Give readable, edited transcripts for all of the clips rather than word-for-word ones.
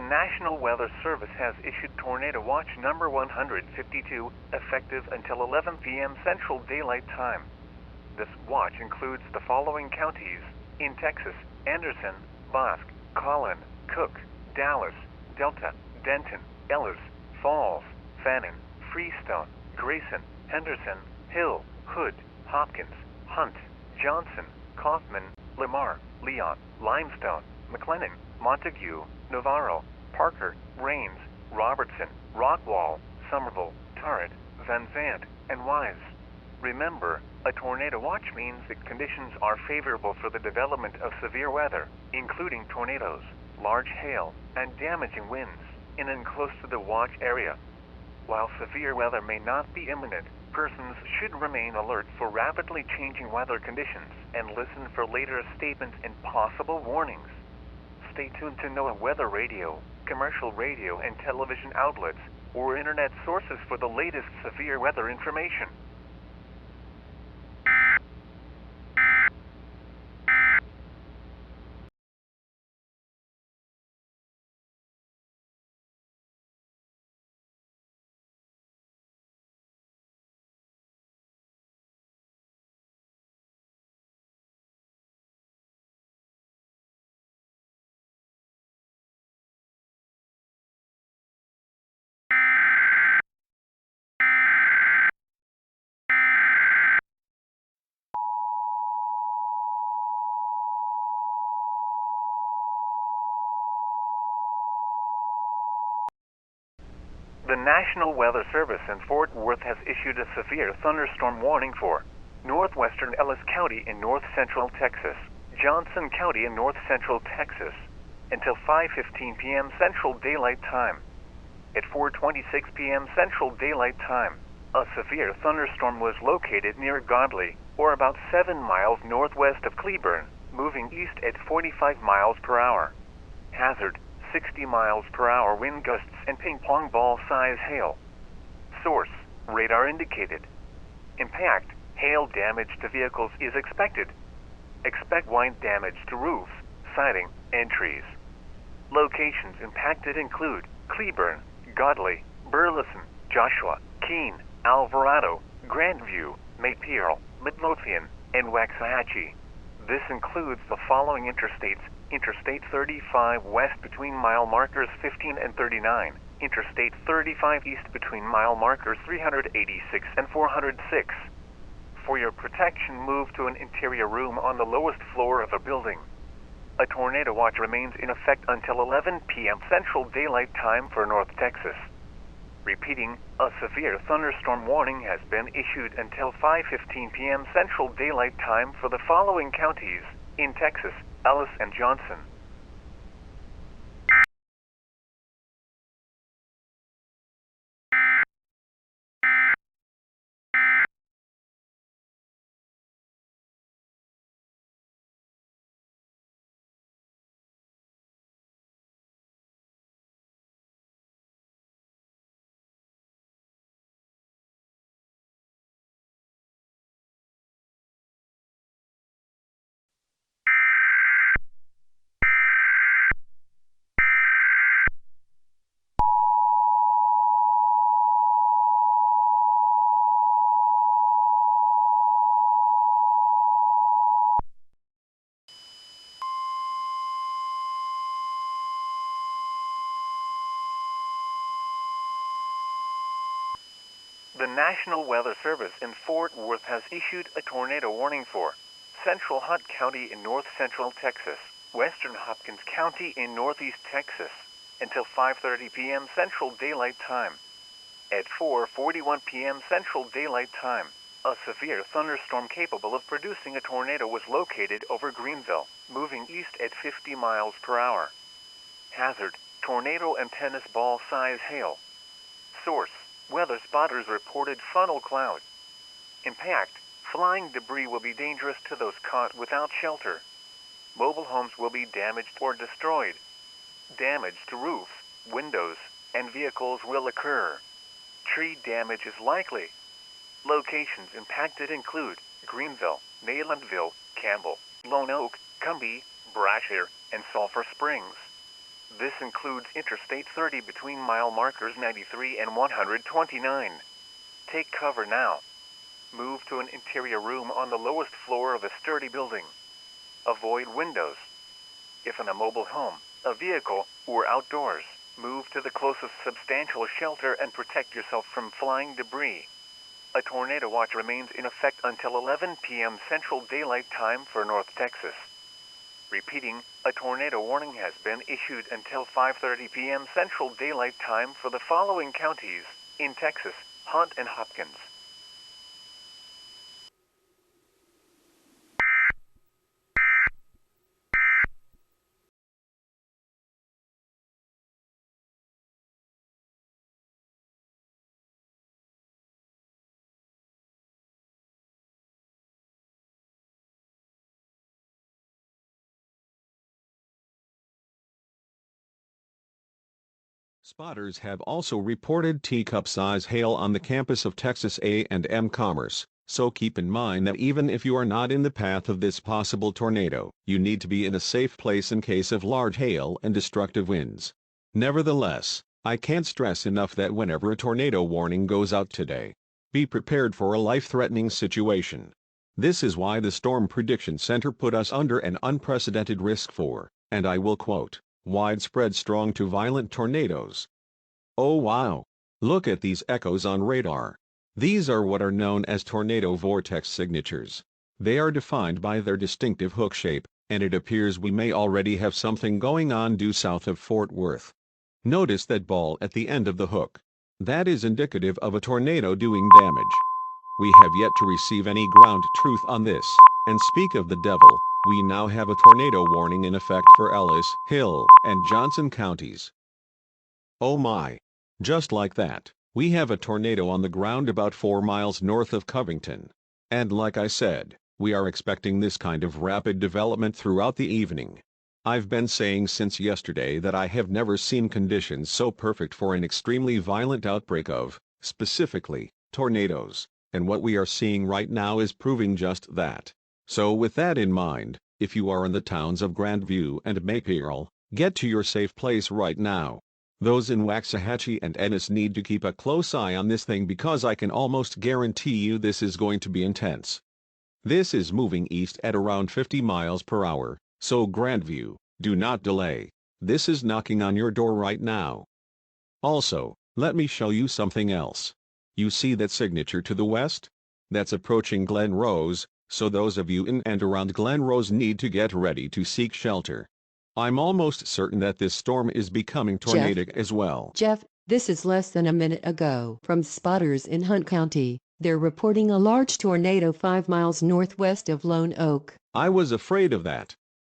National Weather Service has issued Tornado Watch number 152, effective until 11 p.m. Central Daylight Time. This watch includes the following counties in Texas: Anderson, Bosque, Collin, Cook, Dallas, Delta, Denton, Ellis, Falls, Fannin, Freestone, Grayson, Henderson, Hill, Hood, Hopkins, Hunt, Johnson, Kaufman, Lamar, Leon, Limestone, McLennan, Montague, Navarro, Parker, Rains, Robertson, Rockwall, Somerville, Tarrant, Van Zandt, and Wise. Remember, a tornado watch means that conditions are favorable for the development of severe weather, including tornadoes, large hail, and damaging winds, in and close to the watch area. While severe weather may not be imminent, persons should remain alert for rapidly changing weather conditions and listen for later statements and possible warnings. Stay tuned to NOAA weather radio, commercial radio and television outlets, or internet sources for the latest severe weather information. The National Weather Service in Fort Worth has issued a severe thunderstorm warning for northwestern Ellis County in north-central Texas, Johnson County in north-central Texas, until 5:15 p.m. Central Daylight Time. At 4:26 p.m. Central Daylight Time, a severe thunderstorm was located near Godley, or about 7 miles northwest of Cleburne, moving east at 45 miles per hour. Hazard: 60 miles per hour wind gusts and ping-pong ball size hail. Source: radar indicated. Impact: hail damage to vehicles is expected. Expect wind damage to roofs, siding, and trees. Locations impacted include Cleburne, Godley, Burleson, Joshua, Keene, Alvarado, Grandview, Maypearl, Midlothian, and Waxahachie. This includes the following interstates: Interstate 35 west between mile markers 15 and 39, Interstate 35 east between mile markers 386 and 406. For your protection, move to an interior room on the lowest floor of a building. A tornado watch remains in effect until 11 p.m. Central Daylight Time for North Texas. Repeating, a severe thunderstorm warning has been issued until 5:15 p.m. Central Daylight Time for the following counties in Texas: Ellis and Johnson. The National Weather Service in Fort Worth has issued a tornado warning for Central Hunt County in north-central Texas, Western Hopkins County in northeast Texas, until 5:30 p.m. Central Daylight Time. At 4:41 p.m. Central Daylight Time, a severe thunderstorm capable of producing a tornado was located over Greenville, moving east at 50 miles per hour. Hazard: tornado and tennis ball size hail. Source: weather spotters reported funnel cloud. Impact: flying debris will be dangerous to those caught without shelter. Mobile homes will be damaged or destroyed. Damage to roofs, windows, and vehicles will occur. Tree damage is likely. Locations impacted include Greenville, Naylandville, Campbell, Lone Oak, Cumbie, Brasher, and Sulphur Springs. This includes Interstate 30 between mile markers 93 and 129. Take cover now. Move to an interior room on the lowest floor of a sturdy building. Avoid windows. If in a mobile home, a vehicle, or outdoors, move to the closest substantial shelter and protect yourself from flying debris. A tornado watch remains in effect until 11 p.m. Central Daylight Time for North Texas. Repeating, a tornado warning has been issued until 5:30 p.m. Central Daylight Time for the following counties in Texas: Hunt and Hopkins. Spotters have also reported teacup-size hail on the campus of Texas A&M Commerce, so keep in mind that even if you are not in the path of this possible tornado, you need to be in a safe place in case of large hail and destructive winds. Nevertheless, I can't stress enough that whenever a tornado warning goes out today, be prepared for a life-threatening situation. This is why the Storm Prediction Center put us under an unprecedented risk for, and I will quote, widespread strong to violent tornadoes. Oh wow! Look at these echoes on radar. These are what are known as tornado vortex signatures. They are defined by their distinctive hook shape, and it appears we may already have something going on due south of Fort Worth. Notice that ball at the end of the hook. That is indicative of a tornado doing damage. We have yet to receive any ground truth on this, and speak of the devil, we now have a tornado warning in effect for Ellis, Hill, and Johnson counties. Oh my! Just like that, we have a tornado on the ground about 4 miles north of Covington. And like I said, we are expecting this kind of rapid development throughout the evening. I've been saying since yesterday that I have never seen conditions so perfect for an extremely violent outbreak of, specifically, tornadoes, and what we are seeing right now is proving just that. So with that in mind, if you are in the towns of Grandview and Maypearl, get to your safe place right now. Those in Waxahachie and Ennis need to keep a close eye on this thing because I can almost guarantee you this is going to be intense. This is moving east at around 50 miles per hour, so Grandview, do not delay. This is knocking on your door right now. Also, let me show you something else. You see that signature to the west? That's approaching Glen Rose, so those of you in and around Glen Rose need to get ready to seek shelter. I'm almost certain that this storm is becoming tornadic as well. Jeff, this is less than a minute ago from spotters in Hunt County. They're reporting a large tornado 5 miles northwest of Lone Oak. I was afraid of that.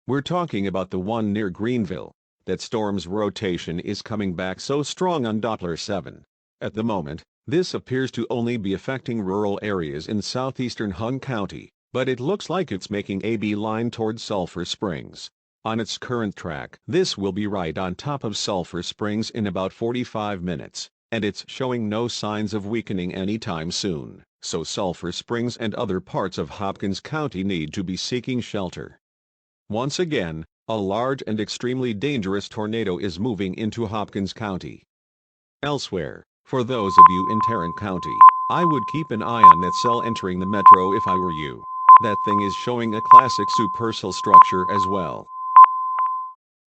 We're talking about the one near Greenville. That storm's rotation is coming back so strong on Doppler 7. At the moment, this appears to only be affecting rural areas in southeastern Hunt County, but it looks like it's making a beeline towards Sulphur Springs. On its current track, this will be right on top of Sulphur Springs in about 45 minutes, and it's showing no signs of weakening anytime soon, so Sulphur Springs and other parts of Hopkins County need to be seeking shelter. Once again, a large and extremely dangerous tornado is moving into Hopkins County. Elsewhere, for those of you in Tarrant County, I would keep an eye on that cell entering the metro if I were you. That thing is showing a classic supercell structure as well.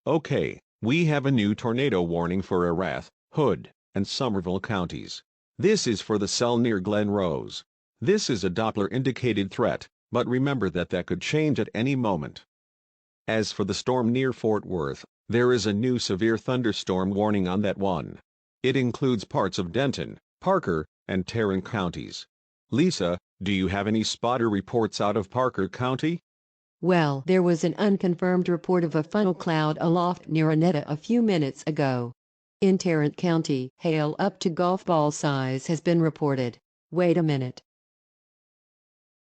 Okay, we have a new tornado warning for Erath, Hood, and Somerville counties. This is for the cell near Glen Rose. This is a Doppler-indicated threat, but remember that could change at any moment. As for the storm near Fort Worth, there is a new severe thunderstorm warning on that one. It includes parts of Denton, Parker, and Tarrant counties. Lisa, do you have any spotter reports out of Parker County? Well, there was an unconfirmed report of a funnel cloud aloft near Anetta a few minutes ago. In Tarrant County, hail up to golf ball size has been reported. Wait a minute.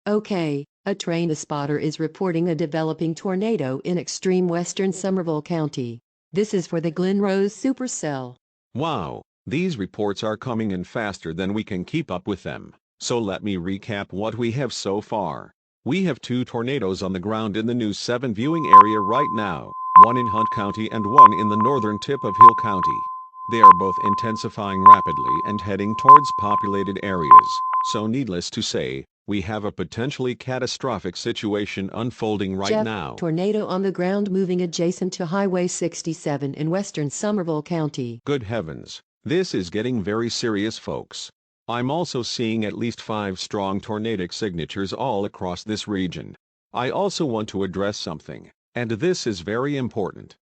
Okay, a train spotter is reporting a developing tornado in extreme western Somerville County. This is for the Glen Rose supercell. Wow, these reports are coming in faster than we can keep up with them. So let me recap what we have so far. We have 2 tornadoes on the ground in the News 7 viewing area right now. one in Hunt County and one in the northern tip of Hill County. They are both intensifying rapidly and heading towards populated areas, so needless to say, we have a potentially catastrophic situation unfolding right Jeff, now. tornado on the ground moving adjacent to Highway 67 in western Somerville County. Good heavens, this is getting very serious, folks. I'm also seeing at least 5 strong tornadic signatures all across this region. I also want to address something, and this is very important.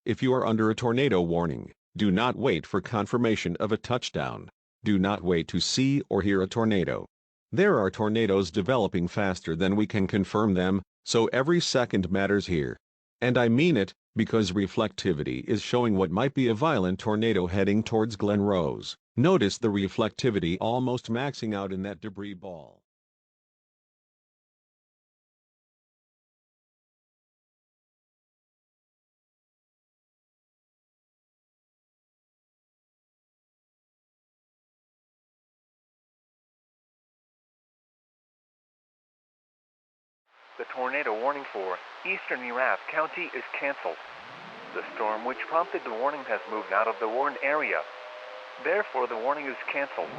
If you are under a tornado warning, do not wait for confirmation of a touchdown. Do not wait to see or hear a tornado. There are tornadoes developing faster than we can confirm them, so every second matters here. And I mean it, because reflectivity is showing what might be a violent tornado heading towards Glen Rose. Notice the reflectivity almost maxing out in that debris ball. The tornado warning for eastern Erath County is canceled. The storm which prompted the warning has moved out of the warned area. Therefore, the warning is canceled.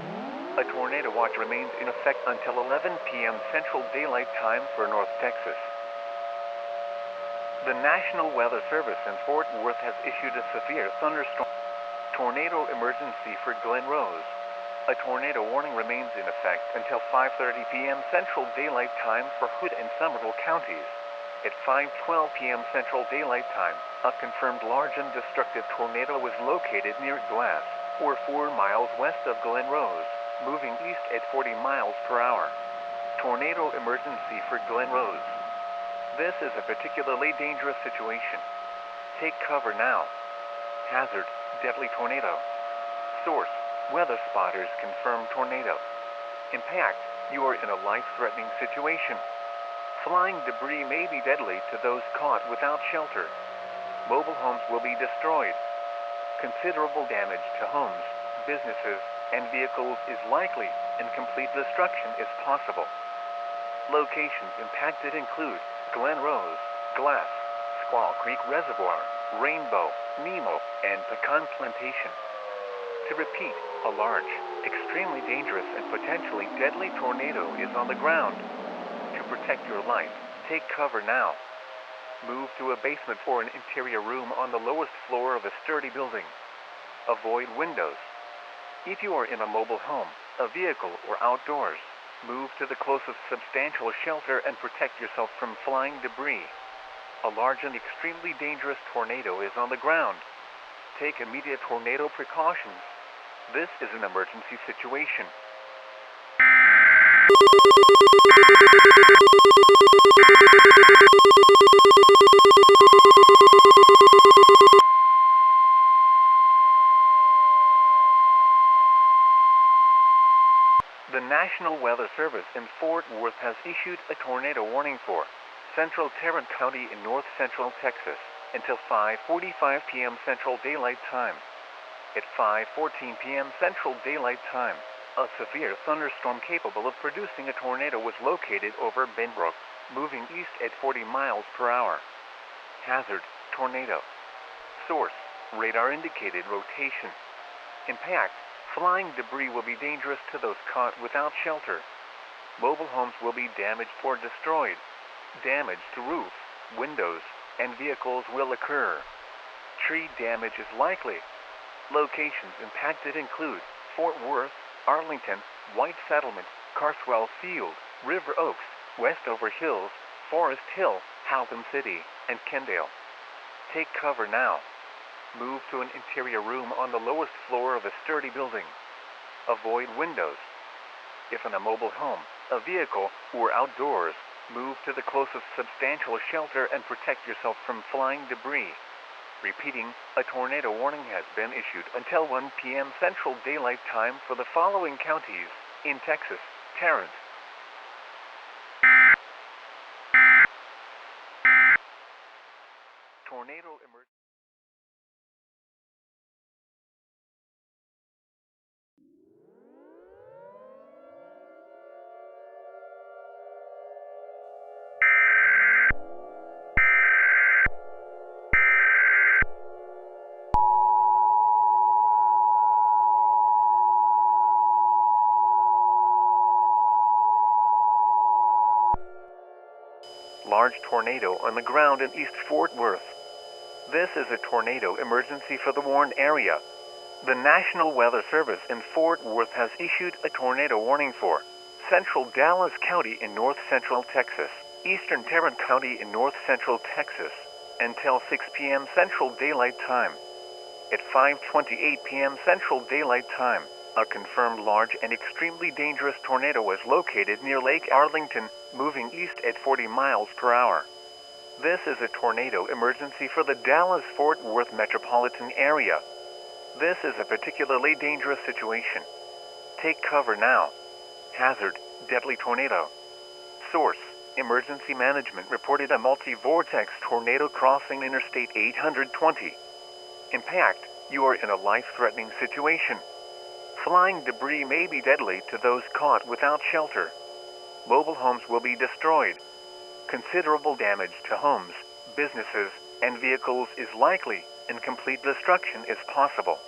A tornado watch remains in effect until 11 p.m. Central Daylight Time for North Texas. The National Weather Service in Fort Worth has issued a severe thunderstorm tornado emergency for Glen Rose. A tornado warning remains in effect until 5:30 p.m. Central Daylight Time for Hood and Somerville counties. At 5:12 p.m. Central Daylight Time, a confirmed large and destructive tornado was located near Glass, or 4 miles west of Glen Rose, moving east at 40 miles per hour. Tornado emergency for Glen Rose. This is a particularly dangerous situation. Take cover now. Hazard, deadly tornado. Source, weather spotters confirm tornado. Impact, you are in a life-threatening situation. Flying debris may be deadly to those caught without shelter. Mobile homes will be destroyed. Considerable damage to homes, businesses, and vehicles is likely, and complete destruction is possible. Locations impacted include Glen Rose, Glass, Squaw Creek Reservoir, Rainbow, Nemo, and Pecan Plantation. To repeat, a large, extremely dangerous and potentially deadly tornado is on the ground. To protect your life, take cover now. Move to a basement or an interior room on the lowest floor of a sturdy building. Avoid windows. If you are in a mobile home, a vehicle, or outdoors, move to the closest substantial shelter and protect yourself from flying debris. A large and extremely dangerous tornado is on the ground. Take immediate tornado precautions. This is an emergency situation. The National Weather Service in Fort Worth has issued a tornado warning for central Tarrant County in north central Texas until 5:45 p.m. Central Daylight Time. At 5:14 p.m. Central Daylight Time, a severe thunderstorm capable of producing a tornado was located over Benbrook, moving east at 40 miles per hour. Hazard, tornado. Source, radar indicated rotation. Impact, flying debris will be dangerous to those caught without shelter. Mobile homes will be damaged or destroyed. Damage to roof, windows, and vehicles will occur. Tree damage is likely. Locations impacted include Fort Worth, Arlington, White Settlement, Carswell Field, River Oaks, Westover Hills, Forest Hill, Haltom City, and Kendale. Take cover now. Move to an interior room on the lowest floor of a sturdy building. Avoid windows. If in a mobile home, a vehicle, or outdoors, move to the closest substantial shelter and protect yourself from flying debris. Repeating, a tornado warning has been issued until 1 p.m. Central Daylight Time for the following counties in Texas: Tarrant, tornado emergency. large tornado on the ground in East Fort Worth. This is a tornado emergency for the warned area. The National Weather Service in Fort Worth has issued a tornado warning for central Dallas County in north-central Texas, eastern Tarrant County in north-central Texas, until 6 p.m. Central Daylight Time. At 5:28 p.m. Central Daylight Time, a confirmed large and extremely dangerous tornado was located near Lake Arlington, moving east at 40 miles per hour. This is a tornado emergency for the Dallas-Fort Worth metropolitan area. This is a particularly dangerous situation. Take cover now. Hazard, deadly tornado. Source, Emergency Management reported a multi-vortex tornado crossing Interstate 820. Impact, you are in a life-threatening situation. Flying debris may be deadly to those caught without shelter. Mobile homes will be destroyed. Considerable damage to homes, businesses, and vehicles is likely, and complete destruction is possible.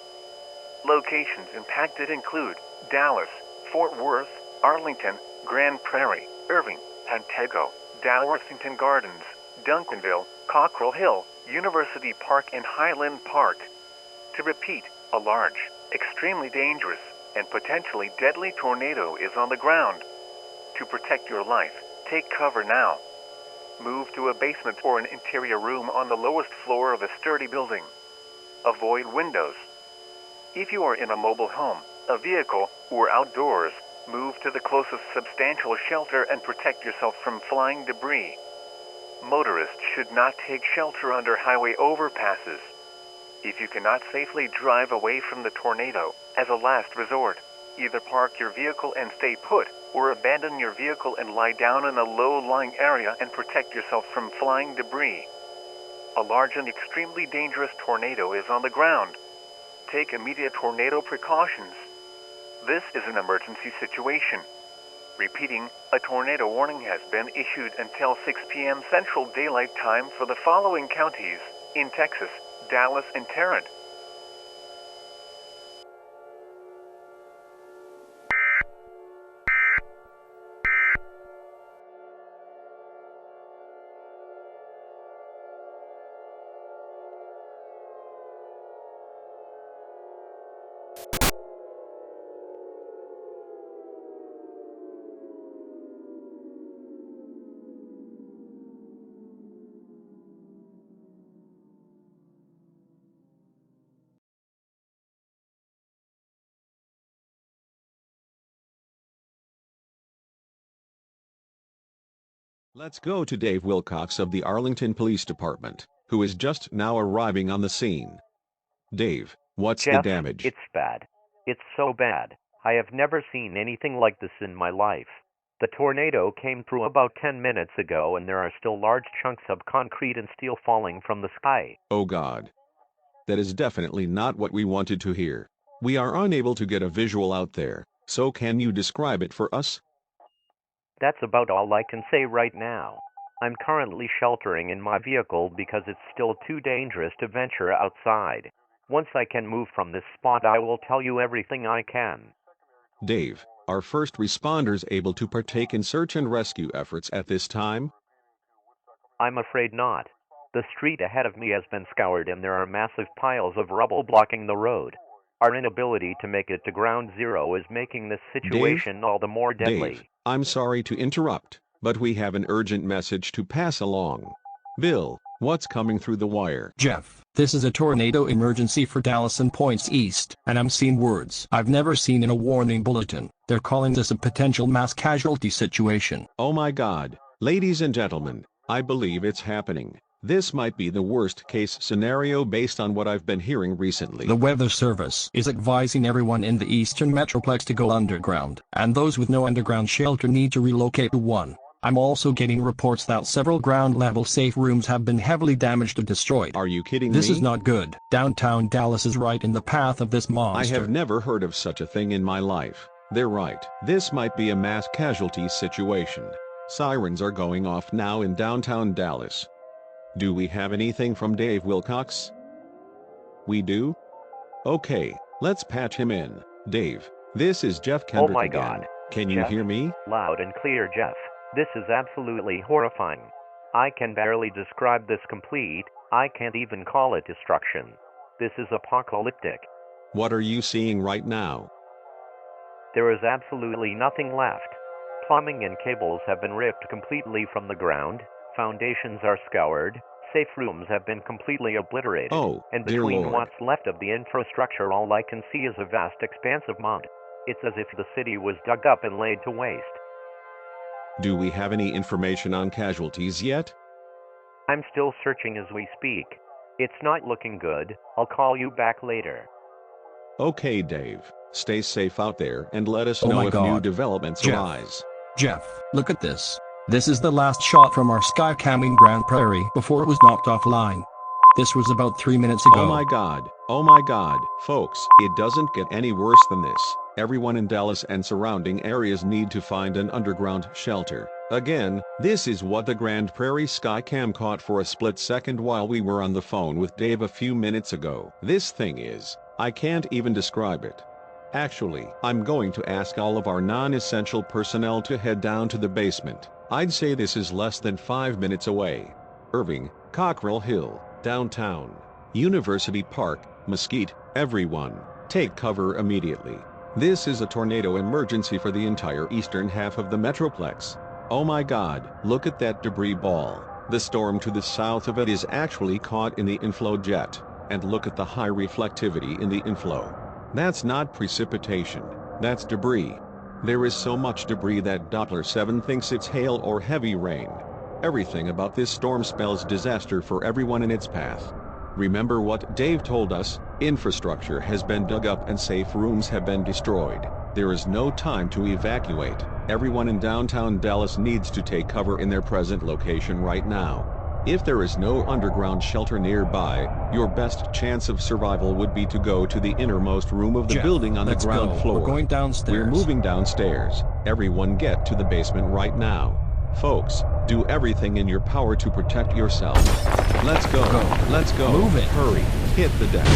Locations impacted include Dallas, Fort Worth, Arlington, Grand Prairie, Irving, Pantego, Dalworthington Gardens, Duncanville, Cockrell Hill, University Park, and Highland Park. To repeat, a large, extremely dangerous, and potentially deadly tornado is on the ground. To protect your life, take cover now. Move to a basement or an interior room on the lowest floor of a sturdy building. Avoid windows. If you are in a mobile home, a vehicle, or outdoors, move to the closest substantial shelter and protect yourself from flying debris. Motorists should not take shelter under highway overpasses. If you cannot safely drive away from the tornado, as a last resort, either park your vehicle and stay put, or abandon your vehicle and lie down in a low-lying area and protect yourself from flying debris. A large and extremely dangerous tornado is on the ground. Take immediate tornado precautions. This is an emergency situation. Repeating, a tornado warning has been issued until 6 p.m. Central Daylight Time for the following counties in Texas, Dallas, and Tarrant. Let's go to Dave Wilcox of the Arlington Police Department, who is just now arriving on the scene. Dave, what's the Jeff, damage? it's bad. It's so bad. I have never seen anything like this in my life. The tornado came through about 10 minutes ago, and there are still large chunks of concrete and steel falling from the sky. Oh God. That is definitely not what we wanted to hear. We are unable to get a visual out there, so can you describe it for us? That's about all I can say right now. I'm currently sheltering in my vehicle because it's still too dangerous to venture outside. Once I can move from this spot, I will tell you everything I can. Dave, are first responders able to partake in search and rescue efforts at this time? I'm afraid not. The street ahead of me has been scoured and there are massive piles of rubble blocking the road. Our inability to make it to ground zero is making this situation all the more deadly. Dave, I'm sorry to interrupt, but we have an urgent message to pass along. Bill, what's coming through the wire? Jeff, this is a tornado emergency for Dallas and points east, and I'm seeing words I've never seen in a warning bulletin. They're calling this a potential mass casualty situation. Oh my God, ladies and gentlemen, I believe it's happening. This might be the worst case scenario based on what I've been hearing recently. The Weather Service is advising everyone in the Eastern Metroplex to go underground, and those with no underground shelter need to relocate to one. I'm also getting reports that several ground-level safe rooms have been heavily damaged or destroyed. Are you kidding me? This is not good. Downtown Dallas is right in the path of this monster. I have never heard of such a thing in my life. They're right. This might be a mass casualty situation. Sirens are going off now in downtown Dallas. Do we have anything from Dave Wilcox? We do? Okay, let's patch him in. Dave, this is Jeff Kendrick Oh my again. God. Can you Jeff? hear me? Loud and clear, Jeff. This is absolutely horrifying. I can barely describe this complete. I can't even call it destruction. This is apocalyptic. What are you seeing right now? There is absolutely nothing left. Plumbing and cables have been ripped completely from the ground, foundations are scoured, safe rooms have been completely obliterated, Oh, and dear between Lord. what's left of the infrastructure all I can see is a vast expanse of mud. It's as if the city was dug up and laid to waste. Do we have any information on casualties yet? I'm still searching as we speak. It's not looking good. I'll call you back later. Okay, Dave. Stay safe out there and let us Oh know my if new God. developments Jeff. arise. Jeff, look at this. This is the last shot from our Skycam in Grand Prairie before it was knocked offline. This was about 3 minutes ago. Oh my God. Oh my God. Folks, it doesn't get any worse than this. Everyone in Dallas and surrounding areas need to find an underground shelter. Again, this is what the Grand Prairie Skycam caught for a split second while we were on the phone with Dave a few minutes ago. This thing is, I can't even describe it. Actually, I'm going to ask all of our non-essential personnel to head down to the basement. I'd say this is less than 5 minutes away. Irving, Cockrell Hill, downtown, University Park, Mesquite, everyone, take cover immediately. This is a tornado emergency for the entire eastern half of the Metroplex. Oh my God, look at that debris ball. The storm to the south of it is actually caught in the inflow jet, and look at the high reflectivity in the inflow. That's not precipitation, that's debris. There is so much debris that Doppler 7 thinks it's hail or heavy rain. Everything about this storm spells disaster for everyone in its path. Remember what Dave told us, infrastructure has been dug up and safe rooms have been destroyed. There is no time to evacuate. Everyone in downtown Dallas needs to take cover in their present location right now. If there is no underground shelter nearby, your best chance of survival would be to go to the innermost room of the Jeff, building on the let's ground go. floor. We're going downstairs. We're moving downstairs. Everyone get to the basement right now. Folks, do everything in your power to protect yourself. Let's go. Let's go. Move it. Hurry. Hit the deck.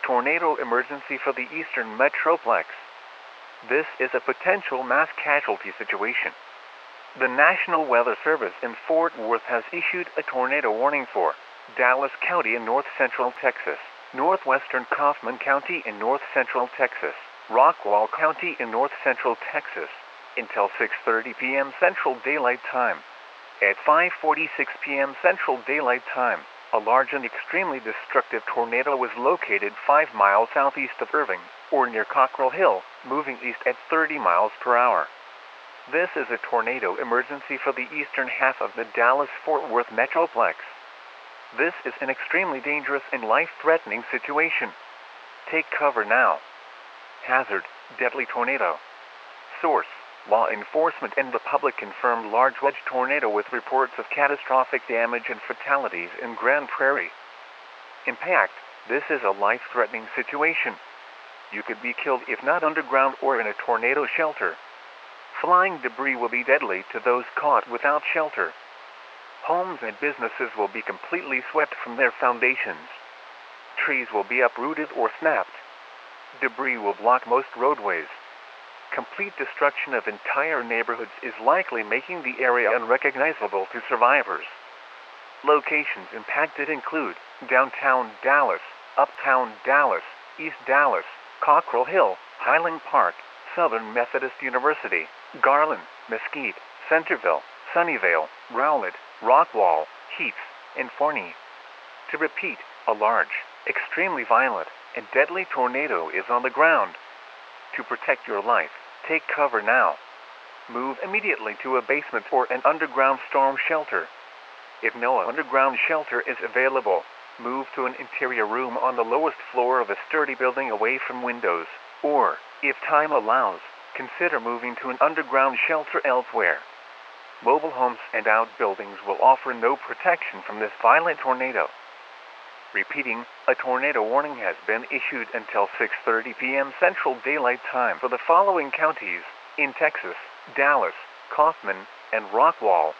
Tornado emergency for the eastern Metroplex. This is a potential mass casualty situation. The National Weather Service in Fort Worth has issued a tornado warning for Dallas County in north central Texas, northwestern Kaufman County in north central Texas, Rockwall County in north central Texas, until 6:30 p.m. Central Daylight Time. At 5:46 p.m. Central Daylight Time, a large and extremely destructive tornado was located 5 miles southeast of Irving, or near Cockrell Hill, moving east at 30 miles per hour. This is a tornado emergency for the eastern half of the Dallas-Fort Worth Metroplex. This is an extremely dangerous and life-threatening situation. Take cover now. Hazard, deadly tornado. Source, law enforcement and the public confirmed large wedge tornado with reports of catastrophic damage and fatalities in Grand Prairie. Impact, this is a life-threatening situation. You could be killed if not underground or in a tornado shelter. Flying debris will be deadly to those caught without shelter. Homes and businesses will be completely swept from their foundations. Trees will be uprooted or snapped. Debris will block most roadways. Complete destruction of entire neighborhoods is likely making the area unrecognizable to survivors. Locations impacted include downtown Dallas, uptown Dallas, East Dallas, Cockrell Hill, Highland Park, Southern Methodist University, Garland, Mesquite, Centerville, Sunnyvale, Rowlett, Rockwall, Heath, and Forney. To repeat, a large, extremely violent, and deadly tornado is on the ground. To protect your life, take cover now. Move immediately to a basement or an underground storm shelter. If no underground shelter is available, move to an interior room on the lowest floor of a sturdy building away from windows. Or, if time allows, consider moving to an underground shelter elsewhere. Mobile homes and outbuildings will offer no protection from this violent tornado. Repeating, a tornado warning has been issued until 6:30 p.m. Central Daylight Time for the following counties in Texas: Dallas, Kaufman, and Rockwall.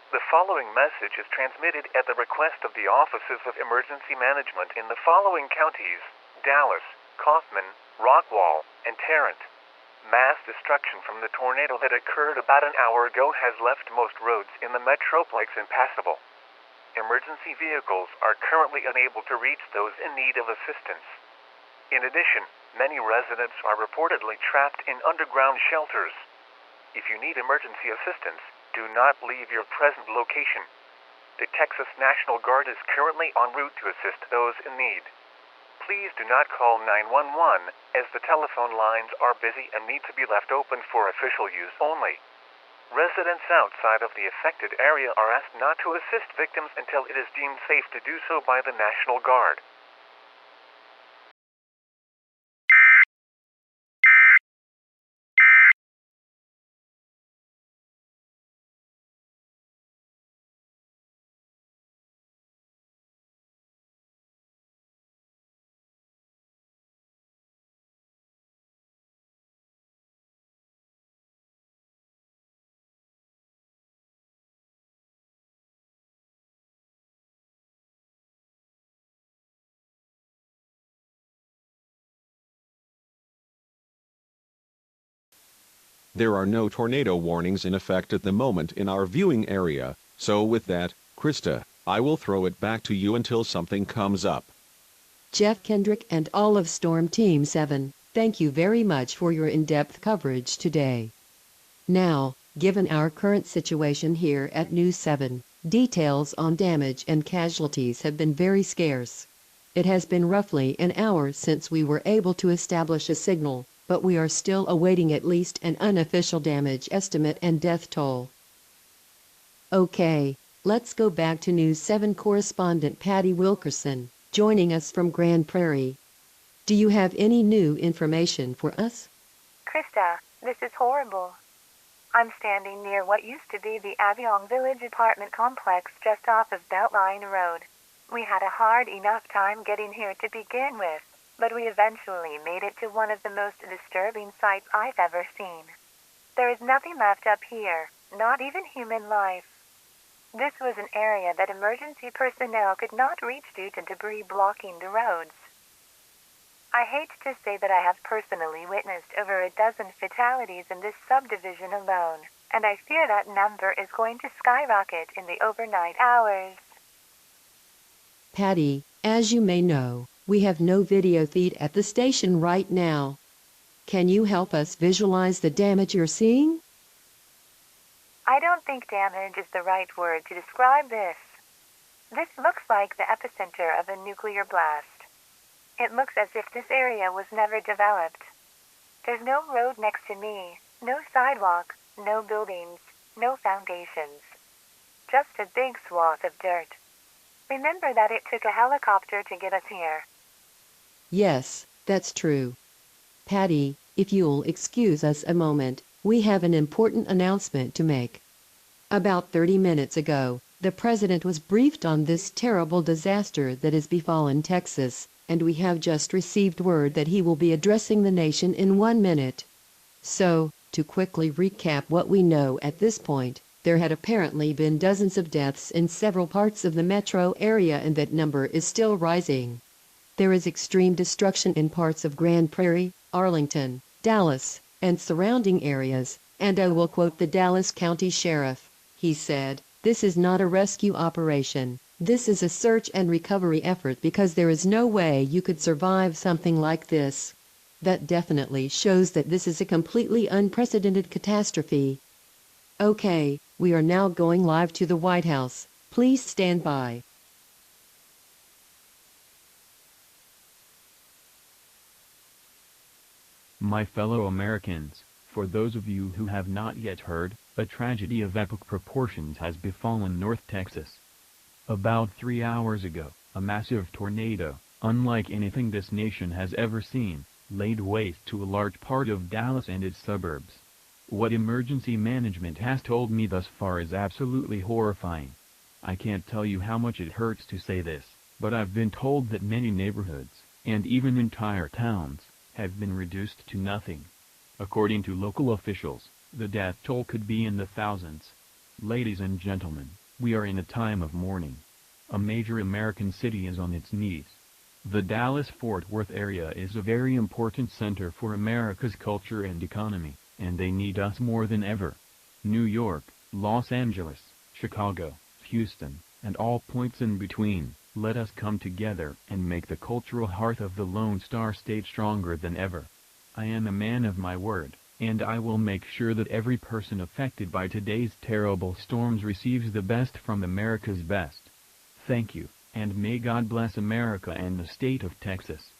The following message is transmitted at the request of the Offices of Emergency Management in the following counties: Dallas, Kaufman, Rockwall, and Tarrant. Mass destruction from the tornado that occurred about an hour ago has left most roads in the Metroplex impassable. Emergency vehicles are currently unable to reach those in need of assistance. In addition, many residents are reportedly trapped in underground shelters. If you need emergency assistance, do not leave your present location. The Texas National Guard is currently en route to assist those in need. Please do not call 911, as the telephone lines are busy and need to be left open for official use only. Residents outside of the affected area are asked not to assist victims until it is deemed safe to do so by the National Guard. There are no tornado warnings in effect at the moment in our viewing area, so with that, Krista, I will throw it back to you until something comes up. Jeff Kendrick and all of Storm Team 7, thank you very much for your in-depth coverage today. Now, given our current situation here at News 7, details on damage and casualties have been very scarce. It has been roughly an hour since we were able to establish a signal, but we are still awaiting at least an unofficial damage estimate and death toll. Okay, let's go back to News 7 correspondent Patty Wilkerson, joining us from Grand Prairie. Do you have any new information for us? Krista, this is horrible. I'm standing near what used to be the Avion Village apartment complex just off of Beltline Road. We had a hard enough time getting here to begin with, but we eventually made it to one of the most disturbing sights I've ever seen. There is nothing left up here, not even human life. This was an area that emergency personnel could not reach due to debris blocking the roads. I hate to say that I have personally witnessed over a dozen fatalities in this subdivision alone, and I fear that number is going to skyrocket in the overnight hours. Patty, as you may know, we have no video feed at the station right now. Can you help us visualize the damage you're seeing? I don't think damage is the right word to describe this. This looks like the epicenter of a nuclear blast. It looks as if this area was never developed. There's no road next to me, no sidewalk, no buildings, no foundations. Just a big swath of dirt. Remember that it took a helicopter to get us here. Yes, that's true. Patty, if you'll excuse us a moment, we have an important announcement to make. About 30 minutes ago, the president was briefed on this terrible disaster that has befallen Texas, and we have just received word that he will be addressing the nation in 1 minute. So, to quickly recap what we know at this point, there had apparently been dozens of deaths in several parts of the metro area and that number is still rising. There is extreme destruction in parts of Grand Prairie, Arlington, Dallas, and surrounding areas, and I will quote the Dallas County Sheriff. He said, "This is not a rescue operation. This is a search and recovery effort because there is no way you could survive something like this." That definitely shows that this is a completely unprecedented catastrophe. Okay, we are now going live to the White House. Please stand by. My fellow Americans, for those of you who have not yet heard, a tragedy of epic proportions has befallen North Texas. About 3 hours ago, a massive tornado, unlike anything this nation has ever seen, laid waste to a large part of Dallas and its suburbs. What emergency management has told me thus far is absolutely horrifying. I can't tell you how much it hurts to say this, but I've been told that many neighborhoods, and even entire towns, have been reduced to nothing. According to local officials, the death toll could be in the thousands. Ladies and gentlemen, we are in a time of mourning. A major American city is on its knees. The Dallas-Fort Worth area is a very important center for America's culture and economy, and they need us more than ever. New York, Los Angeles, Chicago, Houston, and all points in between, let us come together and make the cultural hearth of the Lone Star State stronger than ever. I am a man of my word, and I will make sure that every person affected by today's terrible storms receives the best from America's best. Thank you, and may God bless America and the state of Texas.